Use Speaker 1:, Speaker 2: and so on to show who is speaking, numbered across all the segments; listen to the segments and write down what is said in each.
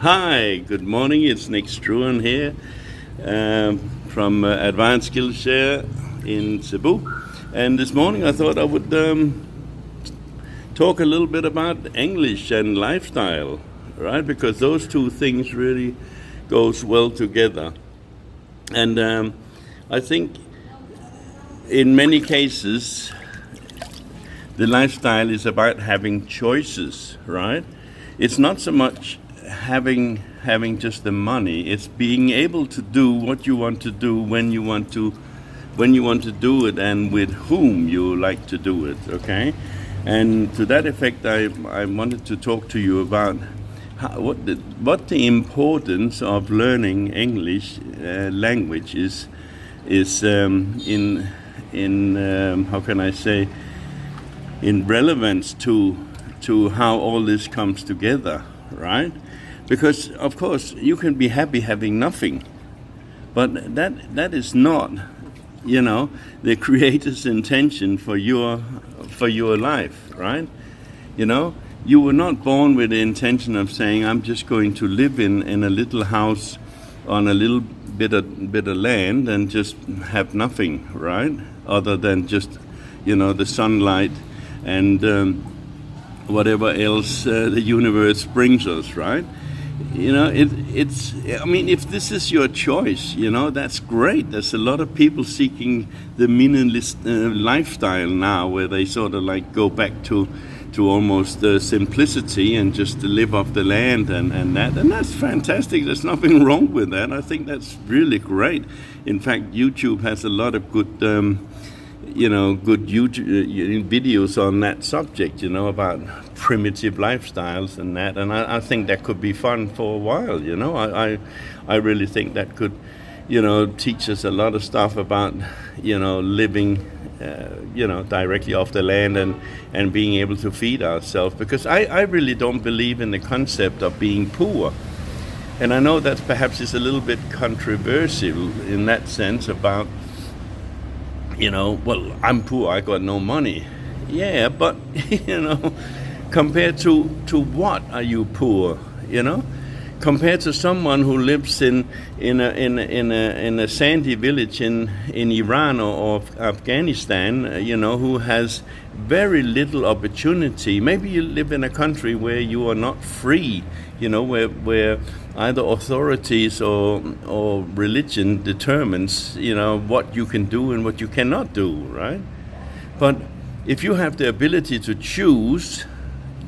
Speaker 1: Hi, good morning. It's Nick Struan here from Advanced Skillshare in Cebu. And this morning I thought I would talk a little bit about English and lifestyle, right? Because those two things really goes well together. And I think in many cases the lifestyle is about having choices, right? It's not so much having just the money. It's being able to do what you want to do when you want to do it and with whom you like to do it. Okay, and to that effect, I wanted to talk to you about what the importance of learning English language is in how can I say, in relevance to how all this comes together, right? Because of course you can be happy having nothing, but that is not, the Creator's intention for your life, right? You were not born with the intention of saying, I'm just going to live in a little house on a little bit of land and just have nothing, right? Other than just, the sunlight and whatever else the universe brings us, right? If this is your choice, that's great. There's a lot of people seeking the meaningless lifestyle now, where they sort of like go back to almost simplicity and just to live off the land and that's fantastic. There's nothing wrong with that. I think that's really great. In fact, YouTube has a lot of good good YouTube videos on that subject, about primitive lifestyles and that. And I think that could be fun for a while, I really think that could, teach us a lot of stuff about, living, directly off the land and being able to feed ourselves. Because I really don't believe in the concept of being poor. And I know that perhaps is a little bit controversial in that sense about, well, I'm poor, I got no money. Yeah, but, compared to what are you poor, Compared to someone who lives in a sandy village in Iran or Afghanistan, who has very little opportunity. Maybe you live in a country where you are not free, where either authorities or religion determines, what you can do and what you cannot do, right? But if you have the ability to choose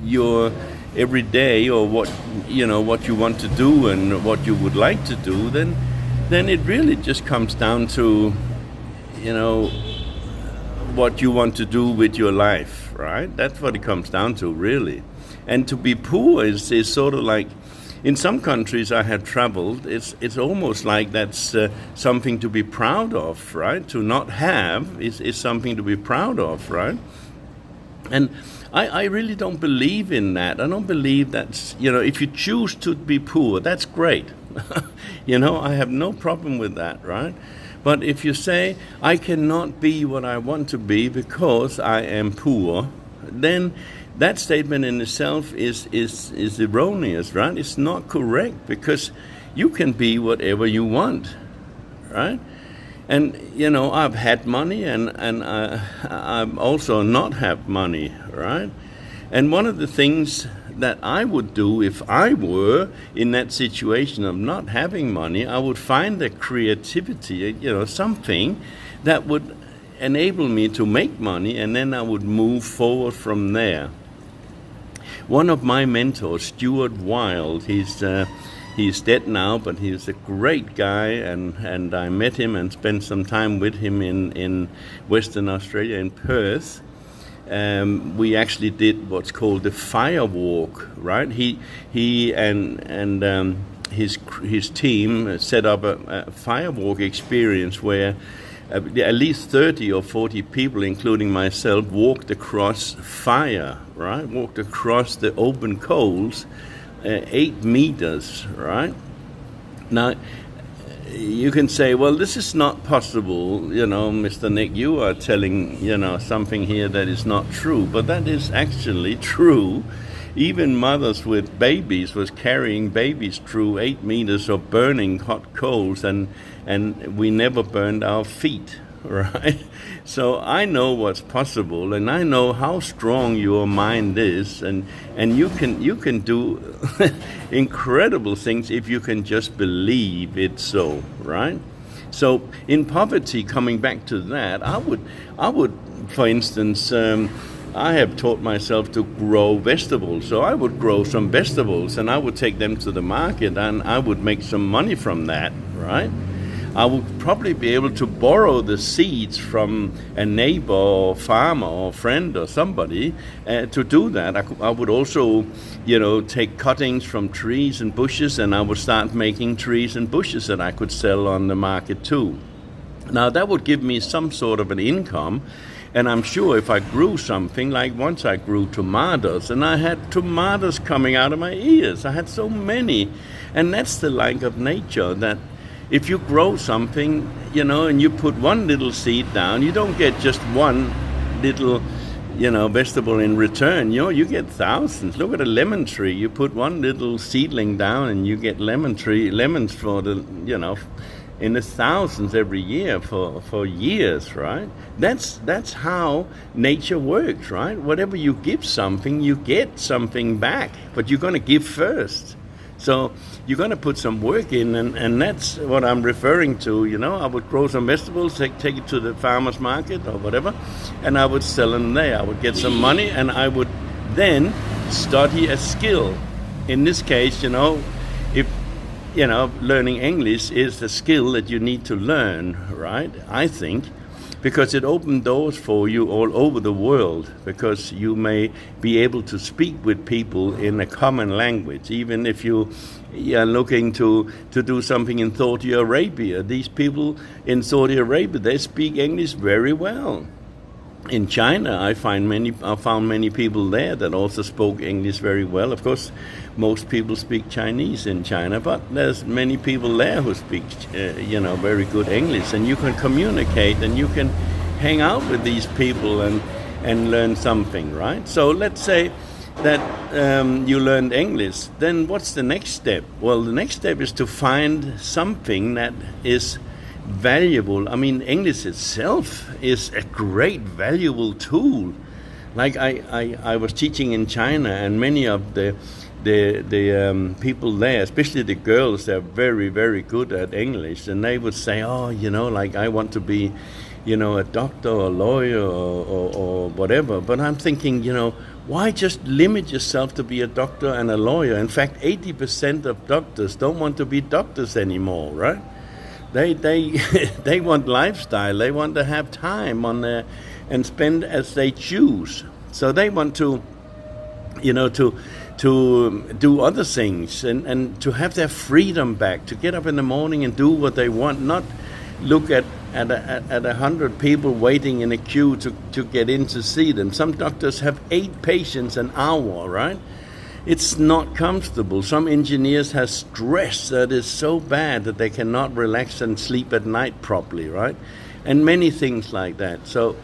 Speaker 1: your every day or what you want to do and what you would like to do, then it really just comes down to, what you want to do with your life, right? That's what it comes down to, really. And to be poor is sort of like, in some countries I have traveled, it's almost like that's something to be proud of, right? To not have is something to be proud of, right? And I really don't believe in that. I don't believe that's, if you choose to be poor, that's great. I have no problem with that, right? But if you say, I cannot be what I want to be because I am poor, then that statement in itself is erroneous, right? It's not correct, because you can be whatever you want, right? And, I've had money and I'm also not have money, right? And one of the things that I would do if I were in that situation of not having money, I would find the creativity, something that would enable me to make money, and then I would move forward from there. One of my mentors, Stuart Wilde, he's dead now, but he's a great guy, and I met him and spent some time with him in Western Australia, in Perth. We actually did what's called the fire walk, right? He and his team set up a fire walk experience where at least 30 or 40 people, including myself, walked across fire, right? Walked across the open coals, 8 meters, right? Now, you can say, well, this is not possible, Mr. Nick, you are telling, something here that is not true. But that is actually true. even mothers with babies was carrying babies through 8 meters of burning hot coals, and we never burned our feet, right? So I know what's possible, and I know how strong your mind is, and you can do incredible things if you can just believe it so, right? So in poverty, coming back to that, I would, for instance, I have taught myself to grow vegetables. So I would grow some vegetables and I would take them to the market and I would make some money from that, right? I would probably be able to borrow the seeds from a neighbor or farmer or friend or somebody to do that. I would also, take cuttings from trees and bushes, and I would start making trees and bushes that I could sell on the market too. Now that would give me some sort of an income, and I'm sure if I grew something, like once I grew tomatoes, and I had tomatoes coming out of my ears. I had so many, and that's the like of nature, that if you grow something, and you put one little seed down, you don't get just one little, vegetable in return. You get thousands. Look at a lemon tree. You put one little seedling down and you get lemons for in the thousands every year for years, right? That's how nature works, right? Whatever you give something, you get something back, but you're going to give first. So you're going to put some work in, and that's what I'm referring to. I would grow some vegetables, take it to the farmer's market or whatever, and I would sell them there. I would get some money, and I would then study a skill. In this case, if learning English is the skill that you need to learn, right? I think, because it opened doors for you all over the world, because you may be able to speak with people in a common language, even if you are looking to do something in Saudi Arabia. These people in Saudi Arabia, they speak English very well. In China, I found many people there that also spoke English very well. Of course, most people speak Chinese in China, but there's many people there who speak, very good English, and you can communicate and you can hang out with these people and learn something, right? So let's say that you learned English. Then what's the next step? Well, the next step is to find something that is valuable. I mean, English itself is a great, valuable tool. Like I was teaching in China, and many of the people there, especially the girls, they're very, very good at English, and they would say, I want to be, a doctor or a lawyer or whatever. But I'm thinking, why just limit yourself to be a doctor and a lawyer? In fact, 80% of doctors don't want to be doctors anymore, right? They want lifestyle. They want to have time on there and spend as they choose. So they want to, to do other things and to have their freedom back, to get up in the morning and do what they want, not look at 100 people waiting in a queue to get in to see them. Some doctors have 8 patients an hour, right? It's not comfortable. Some engineers have stress that is so bad that they cannot relax and sleep at night properly, right? And many things like that. So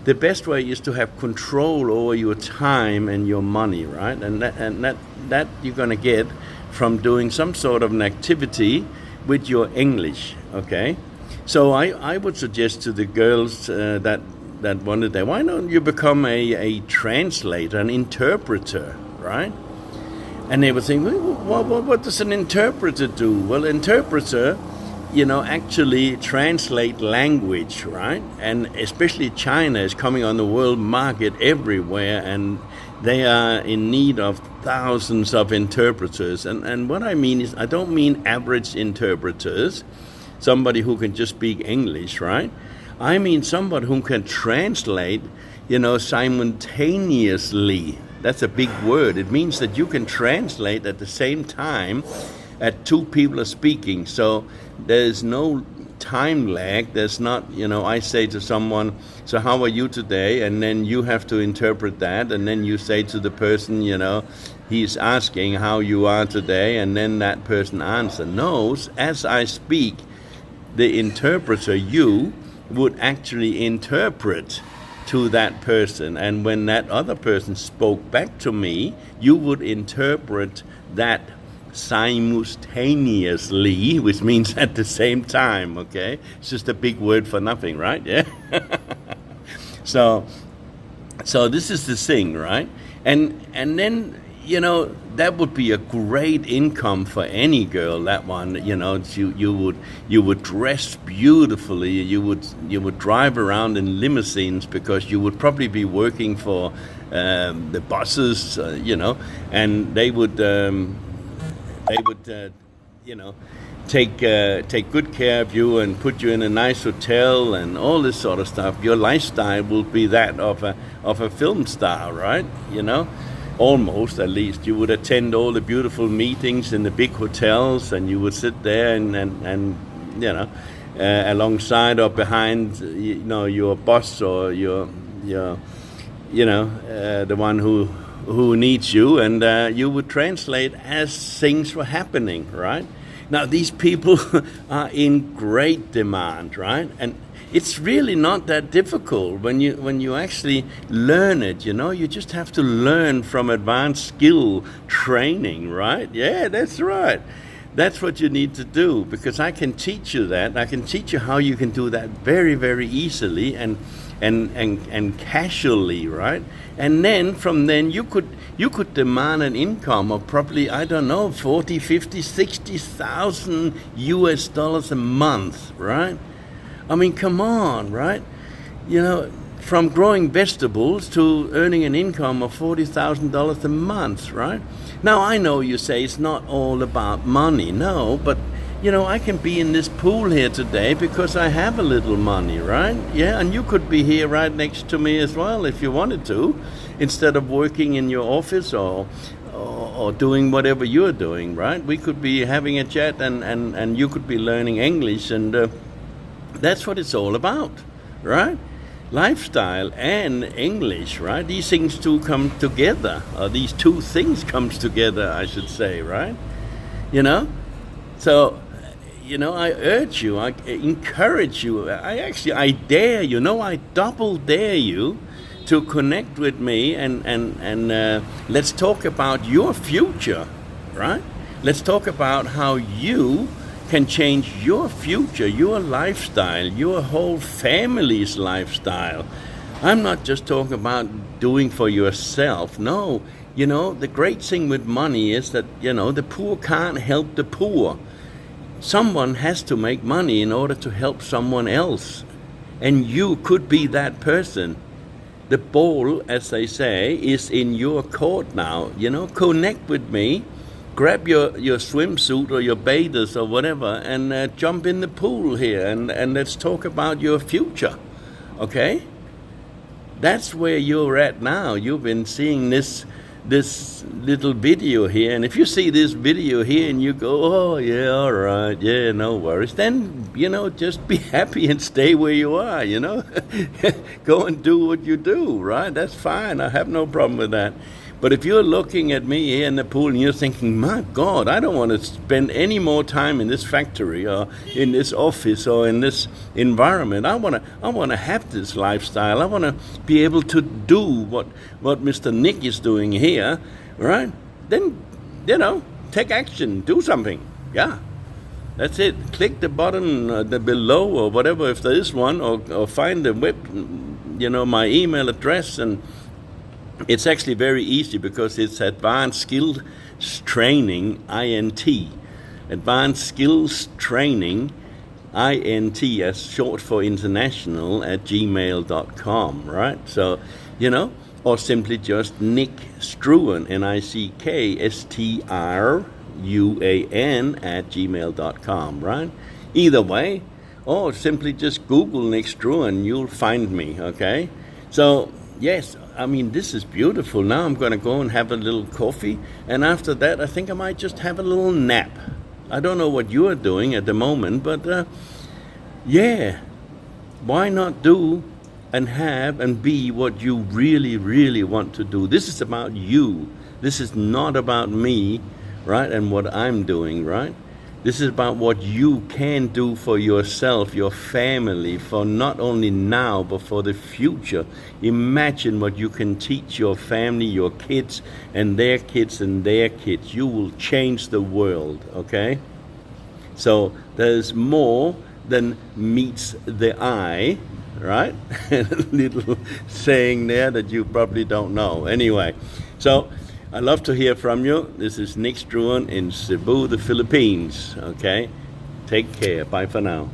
Speaker 1: the best way is to have control over your time and your money, right? And that you're going to get from doing some sort of an activity with your English, okay? So I would suggest to the girls that wanted that, why don't you become a translator, an interpreter, right? And they would think, what does an interpreter do? Well, interpreter, actually translate language, right? And especially China is coming on the world market everywhere, and they are in need of thousands of interpreters. And what I mean is, I don't mean average interpreters, somebody who can just speak English, right? I mean somebody who can translate, simultaneously. That's a big word. It means that you can translate at the same time that 2 people are speaking. So there's no time lag. There's not, I say to someone, so how are you today? And then you have to interpret that. And then you say to the person, he's asking how you are today. And then that person knows as I speak, the interpreter, you would actually interpret to that person, and when that other person spoke back to me, you would interpret that simultaneously, which means at the same time. Okay, it's just a big word for nothing, right? Yeah. So this is the thing, right? And then, that would be a great income for any girl. That one, you would dress beautifully. You would drive around in limousines, because you would probably be working for the bosses, and they would take good care of you and put you in a nice hotel and all this sort of stuff. Your lifestyle will be that of a film star, right? Almost, at least. You would attend all the beautiful meetings in the big hotels, and you would sit there and alongside or behind your boss, or your the one who needs you, and you would translate as things were happening, right? Now, these people are in great demand, right? And it's really not that difficult when you actually learn it. You just have to learn from advanced skill training, right? Yeah, that's right. That's what you need to do, because I can teach you that. I can teach you how you can do that very, very easily and casually, right? And then from then you could demand an income of probably, I don't know, 40, 50, 60,000 US dollars a month, right? I mean, come on, right? From growing vegetables to earning an income of $40,000 a month, right? Now, I know you say it's not all about money, no, but I can be in this pool here today because I have a little money, right? Yeah, and you could be here right next to me as well if you wanted to, instead of working in your office or doing whatever you're doing, right? We could be having a chat, and you could be learning English, and that's what it's all about, right? Lifestyle and English, right? These things two come together, or these two things comes together, I should say, right? So, I urge you, I encourage you, I dare you, I double dare you to connect with me, and let's talk about your future, right? Let's talk about how you can change your future, your lifestyle, your whole family's lifestyle. I'm not just talking about doing for yourself. No, the great thing with money is that, the poor can't help the poor. Someone has to make money in order to help someone else. And you could be that person. The ball, as they say, is in your court now. Connect with me. Grab your swimsuit or your bathers or whatever, and jump in the pool here, and let's talk about your future, okay? That's where you're at now. You've been seeing this little video here, and if you see this video here and you go, oh yeah, all right, yeah, no worries, then just be happy and stay where you are. Go and do what you do, right? That's fine. I have no problem with that. But if you're looking at me here in the pool and you're thinking, my God, I don't want to spend any more time in this factory or in this office or in this environment. I want to have this lifestyle. I want to be able to do what Mr. Nick is doing here, right? Then, take action, do something. Yeah, that's it. Click the button below or whatever, if there is one, or find the my email address, and it's actually very easy because it's Advanced Skills Training, INT. Advanced Skills Training, INT, as short for international, at gmail.com, right? So, or simply just Nick Struan, NICKSTRUAN at gmail.com, right? Either way, or simply just Google Nick Struan, you'll find me, okay? So, yes, I mean, this is beautiful. Now I'm going to go and have a little coffee, and after that, I think I might just have a little nap. I don't know what you are doing at the moment, but yeah, why not do and have and be what you really, really want to do? This is about you. This is not about me, right, and what I'm doing, right? This is about what you can do for yourself, your family, for not only now, but for the future. Imagine what you can teach your family, your kids, and their kids and their kids. You will change the world, okay? So there's more than meets the eye, right? Little saying there that you probably don't know. Anyway, so I love to hear from you. This is Nick Struan in Cebu, the Philippines. Okay, take care. Bye for now.